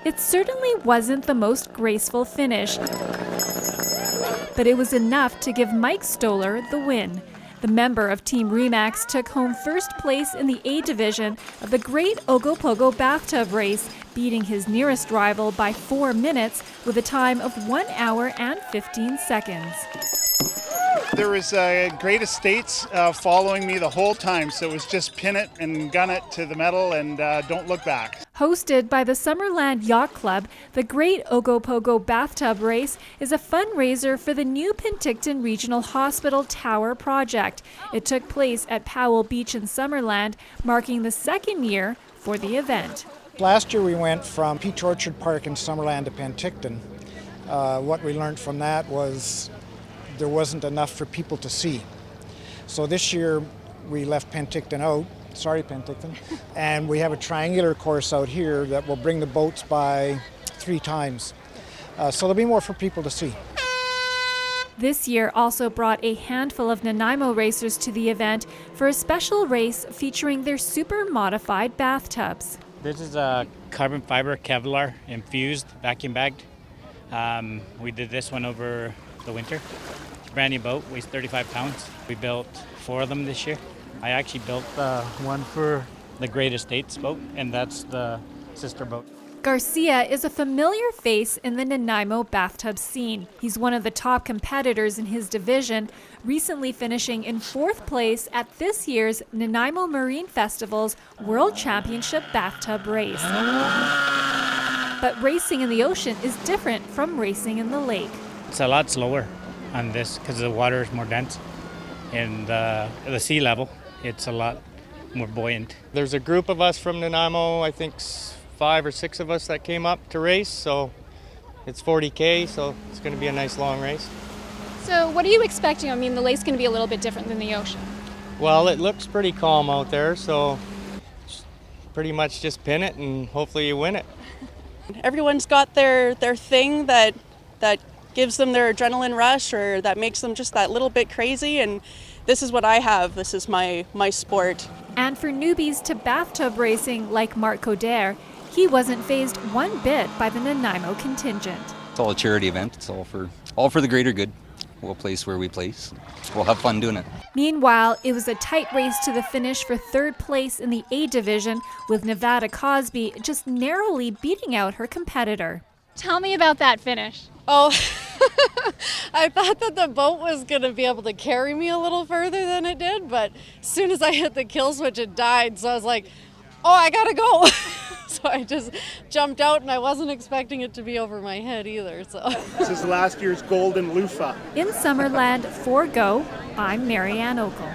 It certainly wasn't the most graceful finish, but it was enough to give Mike Stohler the win. The member of Team Remax took home first place in the A division of the Great Ogopogo Bathtub Race, beating his nearest rival by 4 minutes with a time of 1 hour and 15 seconds. There was great estates following me the whole time, so it was just pin it and gun it to the metal and don't look back. Hosted by the Summerland Yacht Club, the Great Ogopogo Bathtub Race is a fundraiser for the new Penticton Regional Hospital Tower project. It took place at Powell Beach in Summerland, marking the second year for the event. Last year we went from Peach Orchard Park in Summerland to Penticton. What we learned from that was there wasn't enough for people to see. So this year we left Penticton out, sorry Penticton, and we have a triangular course out here that will bring the boats by 3 times. So there'll be more for people to see. This year also brought a handful of Nanaimo racers to the event for a special race featuring their super modified bathtubs. This is a carbon fiber Kevlar infused, vacuum bagged. We did this one over the winter. Brand new boat, weighs 35 pounds. We built 4 of them this year. I actually built one for the Great Estates boat, and that's the sister boat. Garcia is a familiar face in the Nanaimo bathtub scene. He's one of the top competitors in his division, recently finishing in 4th place at this year's Nanaimo Marine Festival's World Championship Bathtub Race. But racing in the ocean is different from racing in the lake. It's a lot slower on this because the water is more dense, and the sea level, it's a lot more buoyant. There's a group of us from Nanaimo, I think 5 or 6 of us that came up to race, so it's 40K, so it's going to be a nice long race. So what are you expecting? I mean, the lake's going to be a little bit different than the ocean. Well, it looks pretty calm out there, so pretty much just pin it and hopefully you win it. Everyone's got their thing that gives them their adrenaline rush or that makes them just that little bit crazy, and this is what I have. This is my sport. And for newbies to bathtub racing like Mark Coder, he wasn't fazed one bit by the Nanaimo contingent. It's all a charity event. It's all for the greater good. We'll place where we place. We'll have fun doing it. Meanwhile, it was a tight race to the finish for 3rd place in the A division, with Nevada Cosby just narrowly beating out her competitor. Tell me about that finish. Oh, I thought that the boat was going to be able to carry me a little further than it did, but as soon as I hit the kill switch, it died. So I was like, oh, I gotta go. So I just jumped out, and I wasn't expecting it to be over my head either. So This is last year's golden loofah. In Summerland, for Go, I'm Marianne Ogle.